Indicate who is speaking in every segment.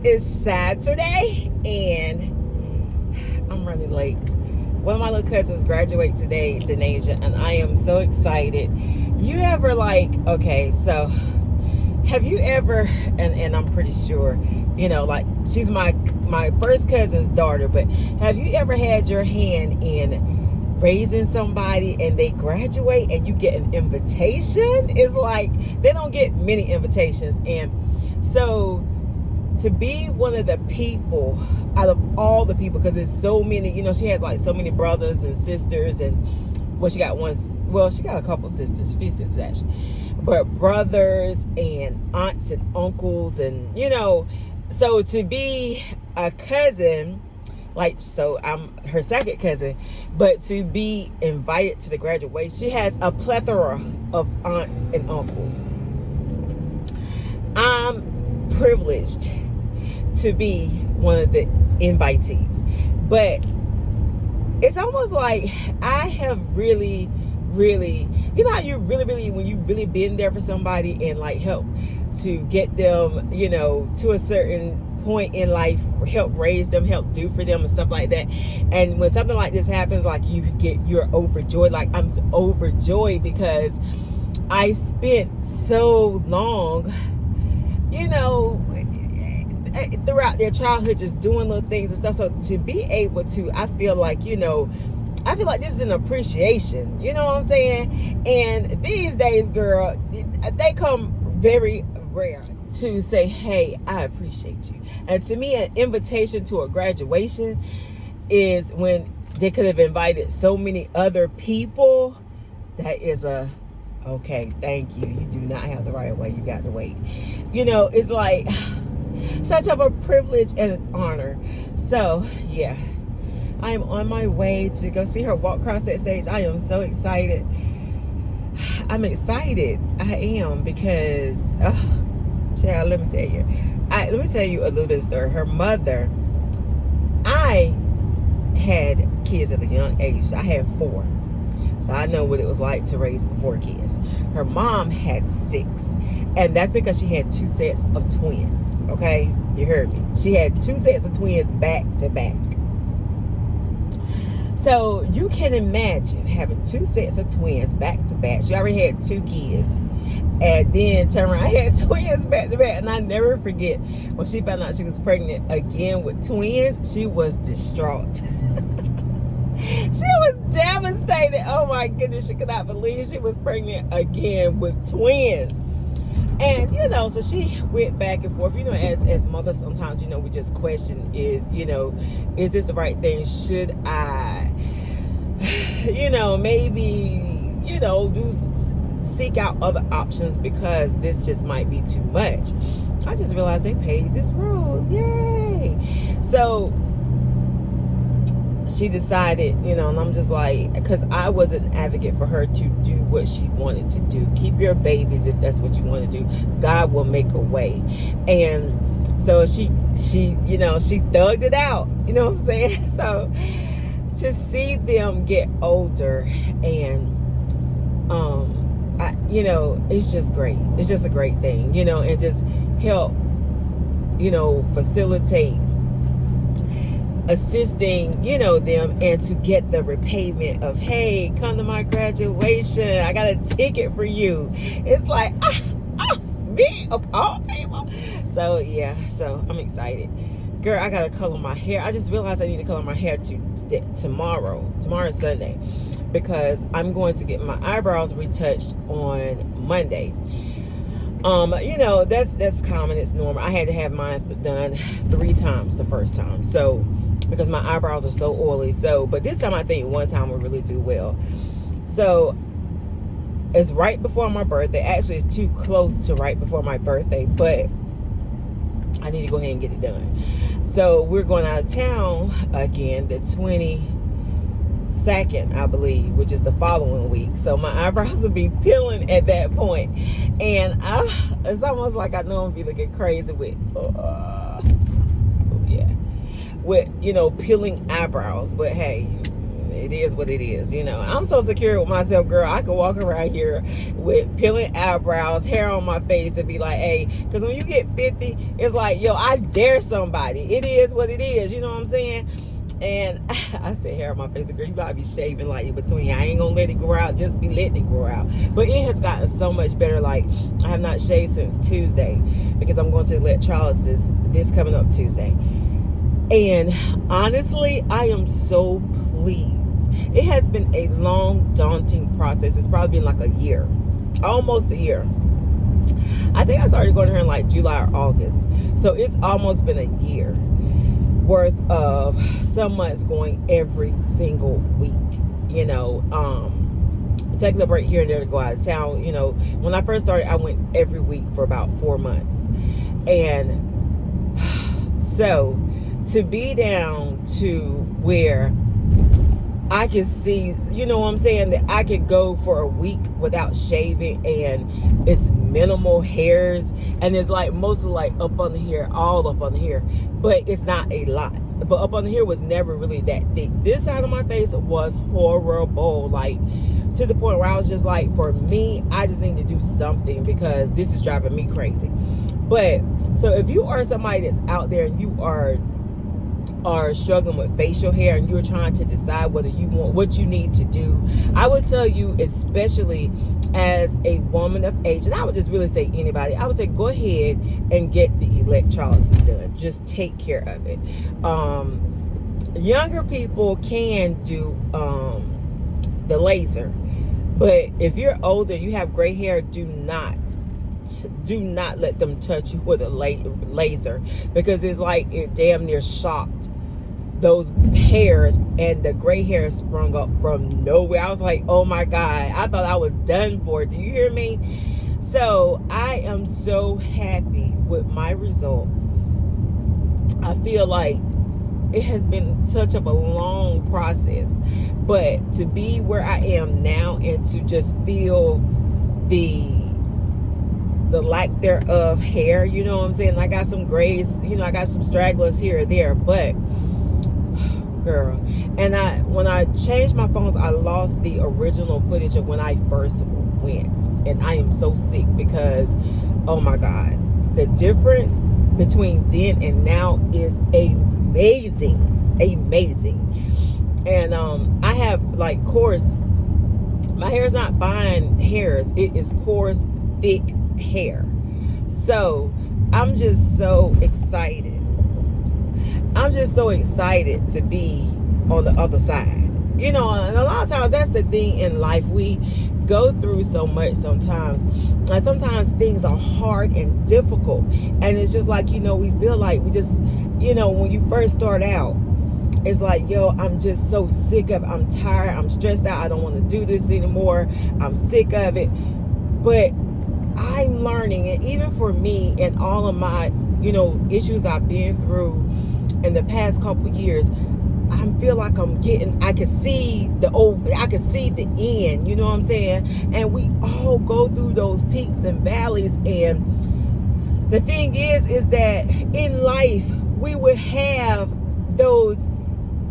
Speaker 1: is Saturday and I'm running late. One of my little cousins graduate today, Denasia, and I am so excited. You ever okay, so have you ever, and I'm pretty sure, she's my first cousin's daughter, but have you ever had your hand in raising somebody and they graduate and you get an invitation? It's like they don't get many invitations. And so to be one of the people out of all the people, because there's so many, she has so many brothers and sisters, and she got a couple sisters, a few sisters actually, but brothers and aunts and uncles, and so to be a cousin, so I'm her second cousin, but to be invited to the graduation, she has a plethora of aunts and uncles. I'm privileged to be one of the invitees, but it's almost like I have really, how you really, when you really been there for somebody and help to get them, to a certain point in life, help raise them, help do for them and stuff like that. And when something like this happens, you're overjoyed. I'm overjoyed because I spent so long, throughout their childhood just doing little things and stuff. So to be able to, I feel like this is an appreciation, you know what I'm saying? And these days, girl, they come very rare to say, hey, I appreciate you. And to me, an invitation to a graduation is when they could have invited so many other people. That is okay, thank you. You do not have the right way. You got to wait. It's like such of a privilege and an honor. So yeah, I am on my way to go see her walk across that stage. I am so excited. I'm excited. I am, because child, let me tell you a little bit of story. Her mother, I had kids at a young age. I had 4. So I know what it was like to raise 4 kids. Her mom had 6. And that's because she had 2 sets of twins. Okay? You heard me. She had 2 sets of twins back to back. So you can imagine having 2 sets of twins back to back. She already had 2 kids. And then turn around, I had twins back to back. And I never forget when she found out she was pregnant again with twins, she was distraught. She was devastated. Oh my goodness, she could not believe she was pregnant again with twins. And so she went back and forth. As mothers, sometimes we just question is this the right thing? Should I maybe seek out other options, because this just might be too much. I just realized they paid this role. Yay. So she decided, and I'm just because I was an advocate for her to do what she wanted to do. Keep your babies if that's what you want to do. God will make a way. And so she thugged it out. You know what I'm saying? So to see them get older, and it's just great. It's just a great thing, and just help, facilitate assisting them, and to get the repayment of, hey, come to my graduation, I got a ticket for you. It's like me of all people. So yeah, so I'm excited, girl. I gotta color my hair. I just realized I need to color my hair tomorrow's Sunday, because I'm going to get my eyebrows retouched on Monday. That's common, it's normal. I had to have mine done 3 times the first time, so because my eyebrows are so oily. So, but this time I think 1 time will really do well. So it's right before my birthday. Actually, it's too close to right before my birthday, but I need to go ahead and get it done. So we're going out of town again the 22nd, I believe, which is the following week. So my eyebrows will be peeling at that point, and it's almost like I know I'm gonna be looking crazy with with peeling eyebrows. But hey, it is what it is. I'm so secure with myself, girl. I can walk around here with peeling eyebrows, hair on my face, and be like, hey, because when you get 50, it's like, yo, I dare somebody. It is what it is. You know what I'm saying? And I said hair on my face, girl, you gotta be shaving like in between. I ain't gonna let it grow out, just be letting it grow out. But it has gotten so much better. Like, I have not shaved since Tuesday because I'm going to electrolysis this coming up Tuesday. And honestly, I am so pleased. It has been a long, daunting process. It's probably been like a year, almost a year. I think I started going to her in like July or August. So it's almost been a year worth of some months going every single week, taking a break here and there to go out of town. When I first started, I went every week for about 4 months. And so to be down to where I can see, that I could go for a week without shaving and it's minimal hairs and it's like mostly like up on here, all up on here, but it's not a lot. But up on here was never really that thick. This side of my face was horrible, like to the point where I was just like, for me, I just need to do something because this is driving me crazy. But so if you are somebody that's out there and you are struggling with facial hair and you're trying to decide whether you want what you need to do, I would tell you, especially as a woman of age, and I would just really say anybody, I would say go ahead and get the electrolysis done. Just take care of it. Younger people can do the laser, but if you're older, you have gray hair, do not let them touch you with a laser because it's like it damn near shocked those hairs, and the gray hair sprung up from nowhere. I was like, oh my God, I thought I was done for. Do you hear me? So I am so happy with my results. I feel like it has been such of a long process, but to be where I am now and to just feel the lack thereof hair, you know what I'm saying? I got some grays, I got some stragglers here or there, but girl, and when I changed my phones, I lost the original footage of when I first went, and I am so sick because, oh my God, the difference between then and now is amazing. And I have like coarse, my hair is not fine hairs, it is coarse, thick hair. So I'm just so excited. I'm just so excited to be on the other side. And a lot of times that's the thing in life. We go through so much sometimes. And sometimes things are hard and difficult. And it's just like, we feel like we just, when you first start out, it's like, yo, I'm just so sick of it. I'm tired. I'm stressed out. I don't want to do this anymore. I'm sick of it. But I'm learning, and even for me and all of my, issues I've been through in the past couple years, I feel like I can see the end, you know what I'm saying? And we all go through those peaks and valleys. And the thing is that in life, we will have those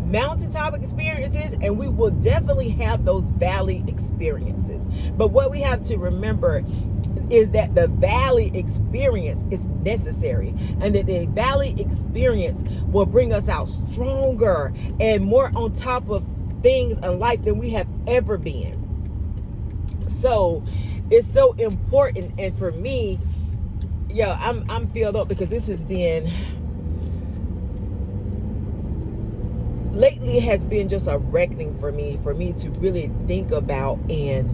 Speaker 1: mountaintop experiences and we will definitely have those valley experiences. But what we have to remember is that the valley experience is necessary, and that the valley experience will bring us out stronger and more on top of things in life than we have ever been. So it's so important. And for me, I'm filled up because this has been, lately has been just a reckoning for me to really think about and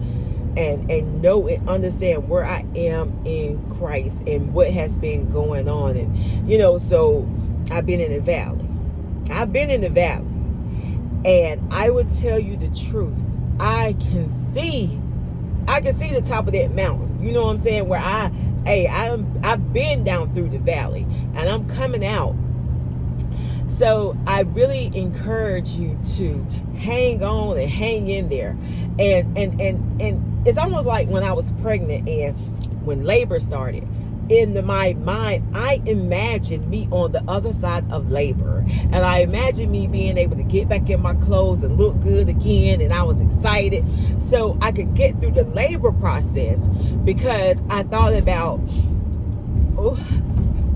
Speaker 1: know and understand where I am in Christ and what has been going on. And so I've been in the valley, and I would tell you the truth, I can see the top of that mountain, you know what I'm saying, where I've been down through the valley and I'm coming out. So I really encourage you to hang on and hang in there. And it's almost like when I was pregnant and when labor started, in my mind, I imagine me on the other side of labor. And I imagine me being able to get back in my clothes and look good again. And I was excited so I could get through the labor process, because I thought about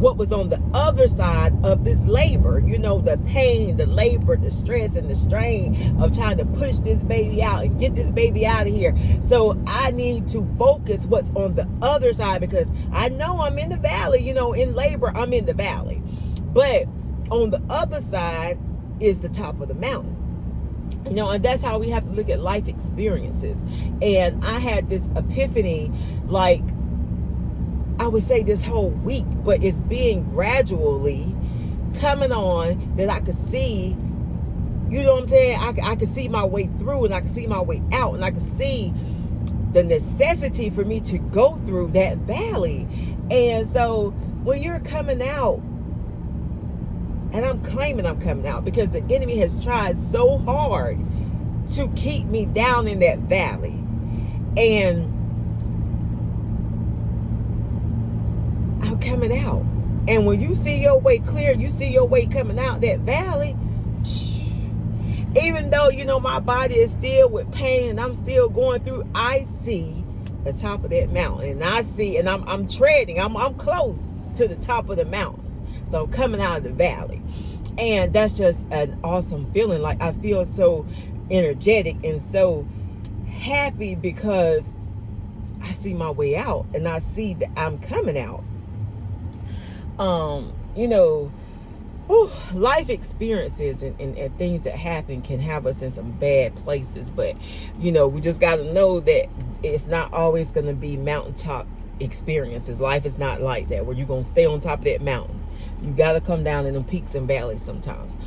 Speaker 1: what was on the other side of this labor. You know, the pain, the labor, the stress, and the strain of trying to push this baby out and get this baby out of here. So I need to focus what's on the other side, because I know I'm in the valley. You know, in labor, I'm in the valley. But on the other side is the top of the mountain. You know, and that's how we have to look at life experiences. And I had this epiphany, like, I would say this whole week, but it's being gradually coming on, that I could see, you know what I'm saying? I could see my way through, and I could see my way out, and I could see the necessity for me to go through that valley. And so when you're coming out, and I'm claiming I'm coming out, because the enemy has tried so hard to keep me down in that valley. And I'm coming out. And when you see your way clear, you see your way coming out that valley, even though, you know, my body is still with pain and I'm still going through, I see the top of that mountain. And I see, and I'm treading, I'm close to the top of the mountain. So I'm coming out of the valley. And that's just an awesome feeling. Like, I feel so energetic and so happy, because I see my way out, and I see that I'm coming out. You know, life experiences and things that happen can have us in some bad places. But, you know, we just got to know that it's not always going to be mountaintop experiences. Life is not like that, where you're going to stay on top of that mountain. You got to come down in the peaks and valleys sometimes.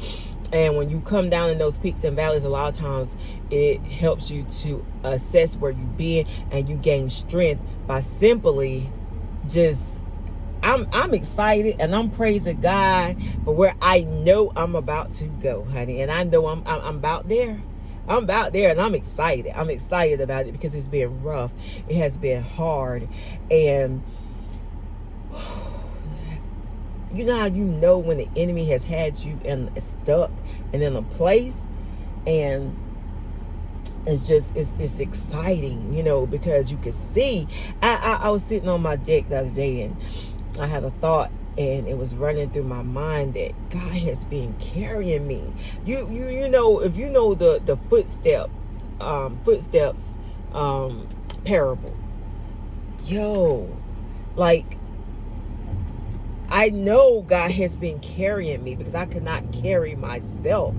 Speaker 1: And when you come down in those peaks and valleys, a lot of times it helps you to assess where you've been, and you gain strength by simply just, I'm excited, and I'm praising God for where I know I'm about to go, honey. And I know I'm about there. I'm about there, and I'm excited. I'm excited about it, because it's been rough. It has been hard. And you know how you know when the enemy has had you stuck and in a place, and it's just, it's exciting, you know, because you can see. I was sitting on my deck the other day, and I had a thought, and it was running through my mind that God has been carrying me. You know, if you know the footsteps parable, like, I know God has been carrying me, because I could not carry myself.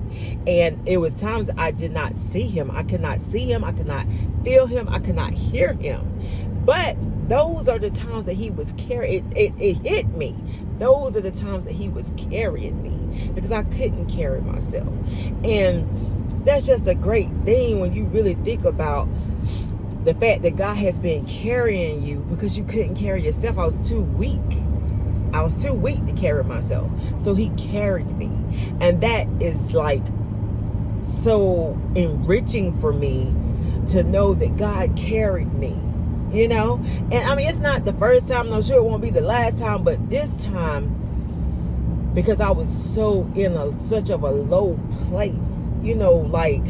Speaker 1: And it was times I did not see him. I could not see him. I could not feel him. I could not hear him. But those are the times that he was carrying. It hit me. Those are the times that he was carrying me, because I couldn't carry myself. And that's just a great thing when you really think about the fact that God has been carrying you, because you couldn't carry yourself. I was too weak. I was too weak to carry myself. So he carried me. And that is like so enriching for me, to know that God carried me, you know. And I mean, it's not the first time, I'm sure it won't be the last time, but this time, because I was so in such of a low place, you know, like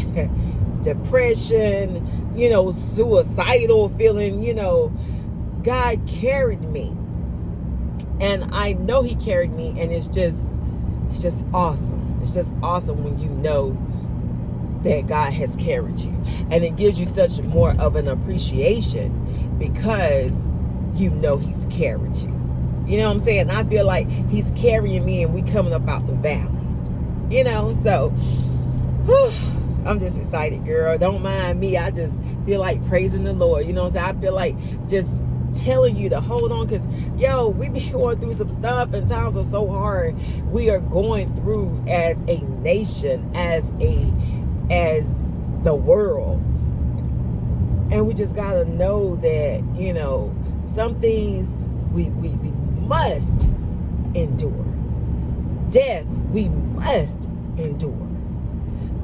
Speaker 1: depression, you know, suicidal feeling, you know, God carried me. And I know he carried me, and it's just awesome. It's just awesome when you know that God has carried you. And it gives you such more of an appreciation, because you know he's carried you. You know what I'm saying? I feel like he's carrying me, and we coming up out the valley. You know, so I'm just excited, girl. Don't mind me. I just feel like praising the Lord. You know what I'm saying? I feel like just telling you to hold on, because we be going through some stuff, and times are so hard. We are going through as a nation, as the world, and we just gotta know that, you know, some things we must endure. Death, we must endure.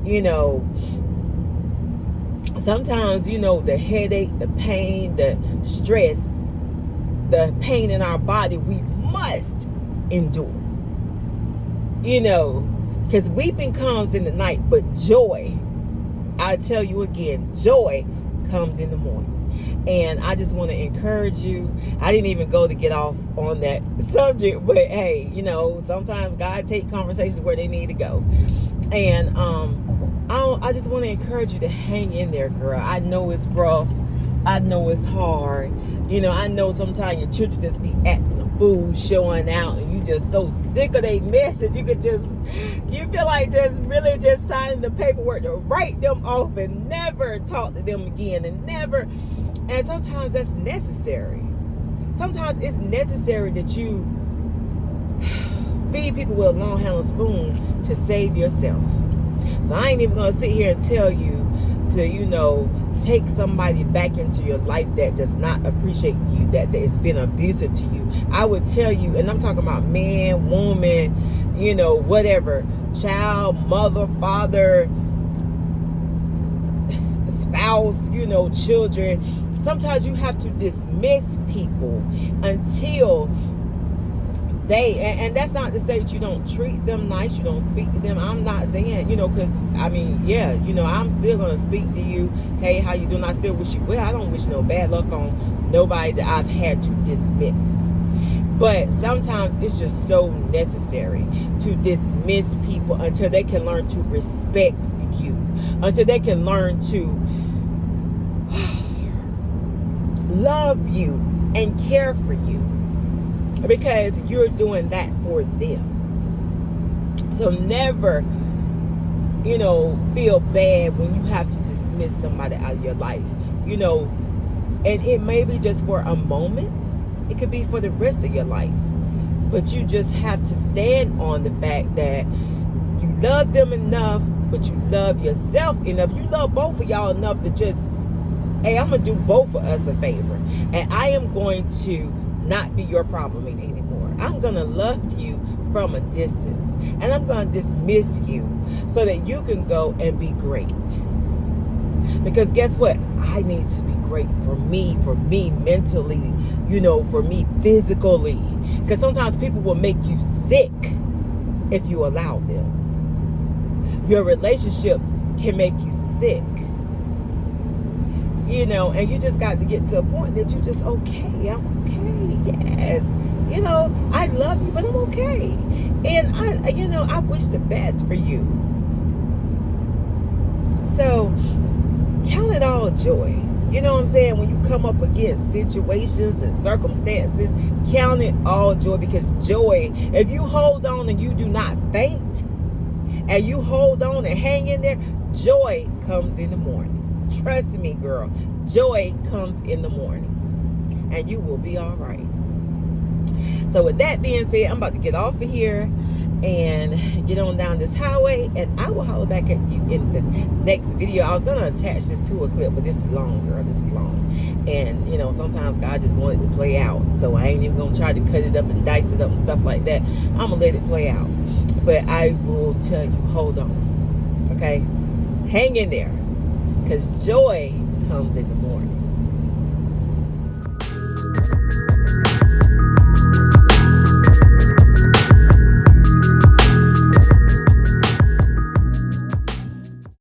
Speaker 1: You know, sometimes, you know, the headache, the pain, the stress, the pain in our body, we must endure. You know, because weeping comes in the night, but joy, I tell you again, joy comes in the morning. And I just want to encourage you. I didn't even go to get off on that subject, but hey, you know, sometimes God take conversations where they need to go. And I just want to encourage you to hang in there, girl. I know it's rough. I know it's hard. You know, I know sometimes your children just be acting a fool, showing out, and you just so sick of their message. You feel like just really just signing the paperwork to write them off and never talk to them again and sometimes that's necessary. Sometimes it's necessary that you feed people with a long handled spoon to save yourself. So I ain't even gonna sit here and tell you to, you know, take somebody back into your life that does not appreciate you, that it's been abusive to you. I would tell you, and I'm talking about man, woman, you know, whatever, child, mother, father, spouse, you know, children. Sometimes you have to dismiss people until and that's not to say that you don't treat them nice, you don't speak to them. I'm not saying, you know, because I mean, yeah, you know, I'm still gonna speak to you. Hey, how you doing? I still wish you well. I don't wish no bad luck on nobody that I've had to dismiss. But sometimes it's just so necessary to dismiss people until they can learn to respect you, until they can learn to love you and care for you, because you're doing that for them. So never, you know, feel bad when you have to dismiss somebody out of your life, you know, and it may be just for a moment. It could be for the rest of your life, but you just have to stand on the fact that you love them enough, but you love yourself enough. You love both of y'all enough to just, hey, I'm going to do both of us a favor. And I am going to not be your problem anymore. I'm going to love you from a distance. And I'm going to dismiss you so that you can go and be great. Because guess what? I need to be great for me mentally, you know, for me physically. Because sometimes people will make you sick if you allow them. Your relationships can make you sick. You know, and you just got to get to a point that you just, okay, I'm okay, yes. You know, I love you, but I'm okay. And I wish the best for you. So, count it all joy. You know what I'm saying? When you come up against situations and circumstances, count it all joy, because joy, if you hold on and you do not faint, and you hold on and hang in there, joy comes in the morning. Trust me, girl. Joy comes in the morning. And you will be all right. So with that being said, I'm about to get off of here and get on down this highway. And I will holler back at you in the next video. I was going to attach this to a clip, but this is long, girl. This is long. And, you know, sometimes God just wanted to play out. So I ain't even going to try to cut it up and dice it up and stuff like that. I'm going to let it play out. But I will tell you, hold on. Okay? Hang in there. Because joy comes in the morning.